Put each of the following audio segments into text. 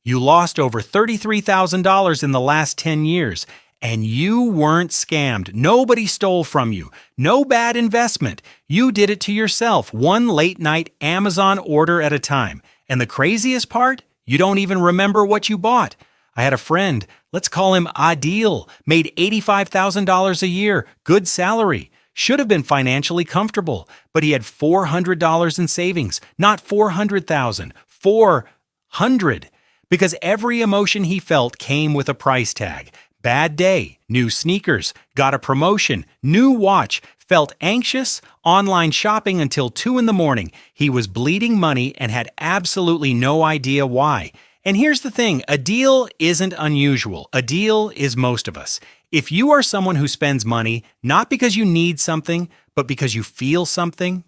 You lost over $33,000 in the last 10 years, and you weren't scammed. Nobody stole from you. No bad investment. You did it to yourself, one late-night Amazon order at a time. And the craziest part? You don't even remember what you bought. I had a friend, let's call him Adil, made $85,000 a year, good salary. Should have been financially comfortable, but he had $400 in savings, not $400,000, $400. Because every emotion he felt came with a price tag. Bad day, new sneakers, got a promotion, new watch, felt anxious, online shopping until 2 in the morning. He was bleeding money and had absolutely no idea why. And here's the thing, a deal isn't unusual. A deal is most of us. If you are someone who spends money, not because you need something, but because you feel something,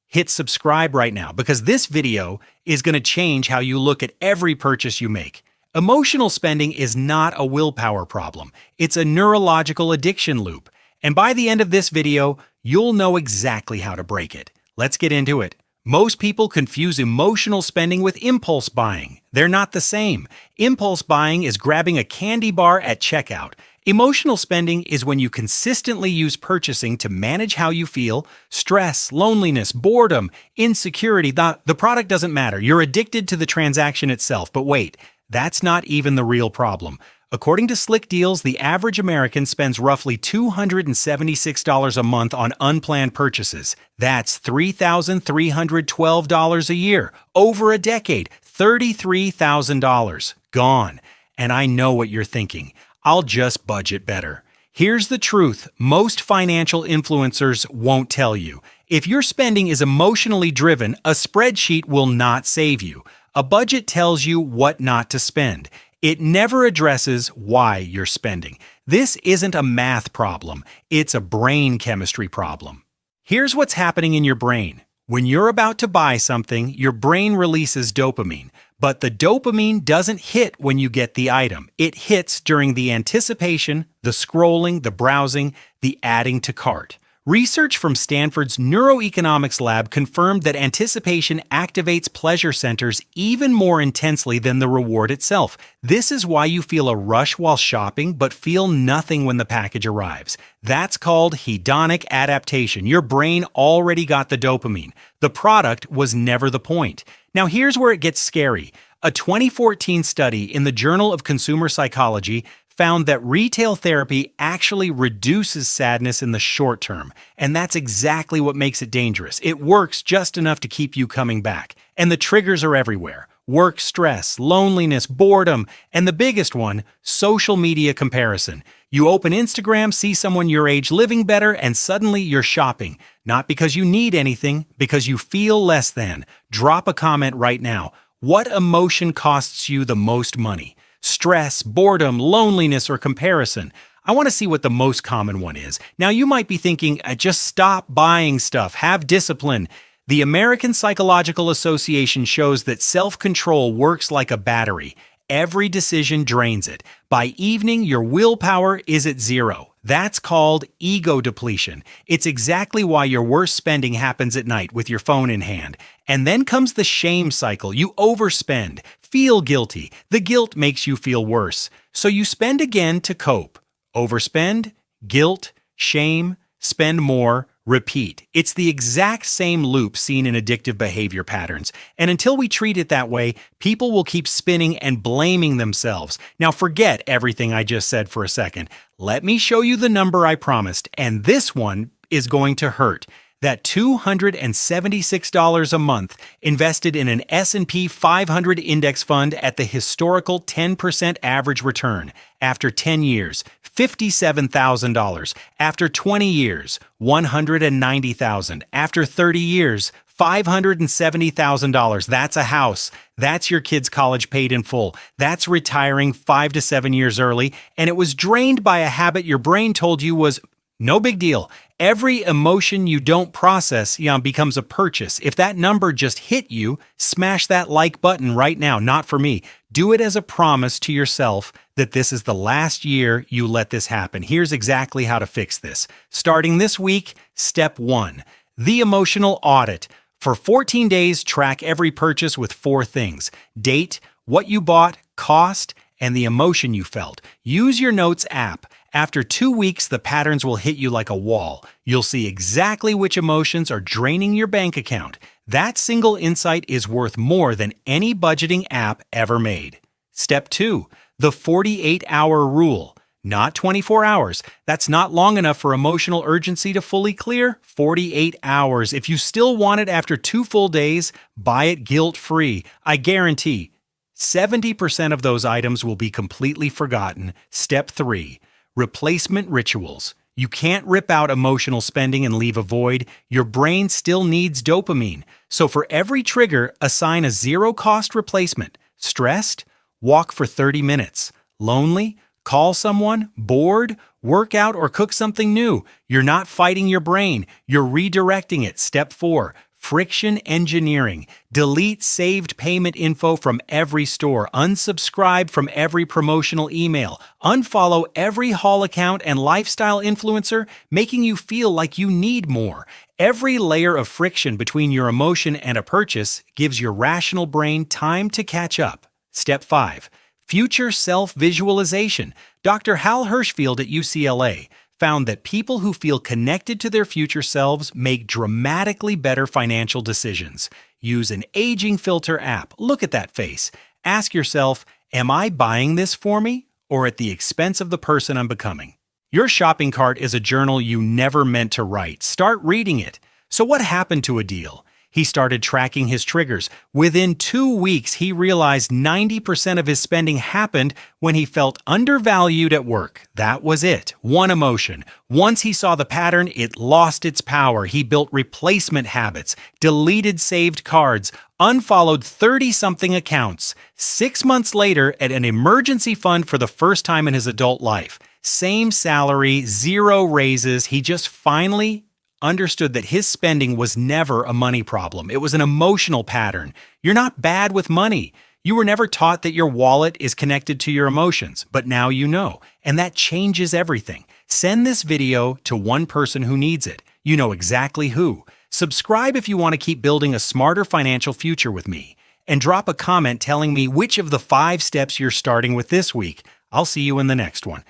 hit subscribe right now because this video is going to change how you look at every purchase you make. Emotional spending is not a willpower problem. It's a neurological addiction loop. And by the end of this video, you'll know exactly how to break it. Let's get into it. Most people confuse emotional spending with impulse buying. They're not the same. Impulse buying is grabbing a candy bar at checkout. Emotional spending is when you consistently use purchasing to manage how you feel, stress, loneliness, boredom, insecurity. The product doesn't matter. You're addicted to the transaction itself. But wait, that's not even the real problem. According to Slickdeals, the average American spends roughly $276 a month on unplanned purchases. That's $3,312 a year. Over a decade, $33,000 gone. And I know what you're thinking. I'll just budget better. Here's the truth most financial influencers won't tell you. If your spending is emotionally driven, a spreadsheet will not save you. A budget tells you what not to spend. It never addresses why you're spending. This isn't a math problem. It's a brain chemistry problem. Here's what's happening in your brain. When you're about to buy something, your brain releases dopamine. But the dopamine doesn't hit when you get the item. It hits during the anticipation, the scrolling, the browsing, the adding to cart. Research from Stanford's neuroeconomics lab confirmed that anticipation activates pleasure centers even more intensely than the reward itself. This is why you feel a rush while shopping but feel nothing when the package arrives. That's called hedonic adaptation. Your brain already got the dopamine. The product was never the point. Now here's where it gets scary. A 2014 study in the Journal of Consumer Psychology found that retail therapy actually reduces sadness in the short term. And that's exactly what makes it dangerous. It works just enough to keep you coming back. And the triggers are everywhere. Work stress, loneliness, boredom, and the biggest one, social media comparison. You open Instagram, see someone your age living better, and suddenly you're shopping. Not because you need anything, because you feel less than. Drop a comment right now. What emotion costs you the most money? Stress, boredom, loneliness, or comparison? I want to see what the most common one is. Now, you might be thinking, just stop buying stuff, have discipline. The American Psychological Association shows that self-control works like a battery. Every decision drains it. By evening, your willpower is at zero. That's called ego depletion. It's exactly why your worst spending happens at night with your phone in hand. And then comes the shame cycle. You overspend, feel guilty. The guilt makes you feel worse. So you spend again to cope. Overspend, guilt, shame, spend more, repeat. It's the exact same loop seen in addictive behavior patterns. And until we treat it that way, people will keep spinning and blaming themselves. Now forget everything I just said for a second. Let me show you the number I promised, and this one is going to hurt. That $276 a month invested in an S&P 500 index fund at the historical 10% average return. After 10 years, $57,000. After 20 years, $190,000. After 30 years, $570,000. That's a house. That's your kid's college paid in full. That's retiring 5 to 7 years early. And it was drained by a habit your brain told you was no big deal. Every emotion you don't process becomes a purchase. If that number just hit you, smash that like button right now. Not for me. Do it as a promise to yourself that this is the last year you let this happen. Here's exactly how to fix this. Starting this week, step 1, the emotional audit. For 14 days, track every purchase with 4 things. Date, what you bought, cost, and the emotion you felt. Use your Notes app. After 2 weeks, the patterns will hit you like a wall. You'll see exactly which emotions are draining your bank account. That single insight is worth more than any budgeting app ever made. Step 2. The 48-hour rule. Not 24 hours. That's not long enough for emotional urgency to fully clear. 48 hours. If you still want it after 2 full days, buy it guilt-free. I guarantee 70% of those items will be completely forgotten. Step 3. Replacement rituals. You can't rip out emotional spending and leave a void. Your brain still needs dopamine. So for every trigger, assign a zero-cost replacement. Stressed? Walk for 30 minutes. Lonely? Call someone? Bored? Work out or cook something new. You're not fighting your brain. You're redirecting it. Step 4. Friction engineering. Delete saved payment info from every store. Unsubscribe from every promotional email. Unfollow every haul account and lifestyle influencer, making you feel like you need more. Every layer of friction between your emotion and a purchase gives your rational brain time to catch up. Step 5. Future self-visualization. Dr. Hal Hershfield at UCLA found that people who feel connected to their future selves make dramatically better financial decisions. Use an aging filter app. Look at that face. Ask yourself, am I buying this for me or at the expense of the person I'm becoming? Your shopping cart is a journal you never meant to write. Start reading it. So what happened to Adil? He started tracking his triggers. Within 2 weeks, he realized 90% of his spending happened when he felt undervalued at work. That was it. One emotion. Once he saw the pattern, it lost its power. He built replacement habits, deleted saved cards, unfollowed 30-something accounts. 6 months later, at an emergency fund for the first time in his adult life. Same salary, 0 raises. He just finally understood that his spending was never a money problem. It was an emotional pattern. You're not bad with money. You were never taught that your wallet is connected to your emotions, but now you know, and that changes everything. Send this video to one person who needs it. You know exactly who. Subscribe if you want to keep building a smarter financial future with me. And drop a comment telling me which of the 5 steps you're starting with this week. I'll see you in the next one.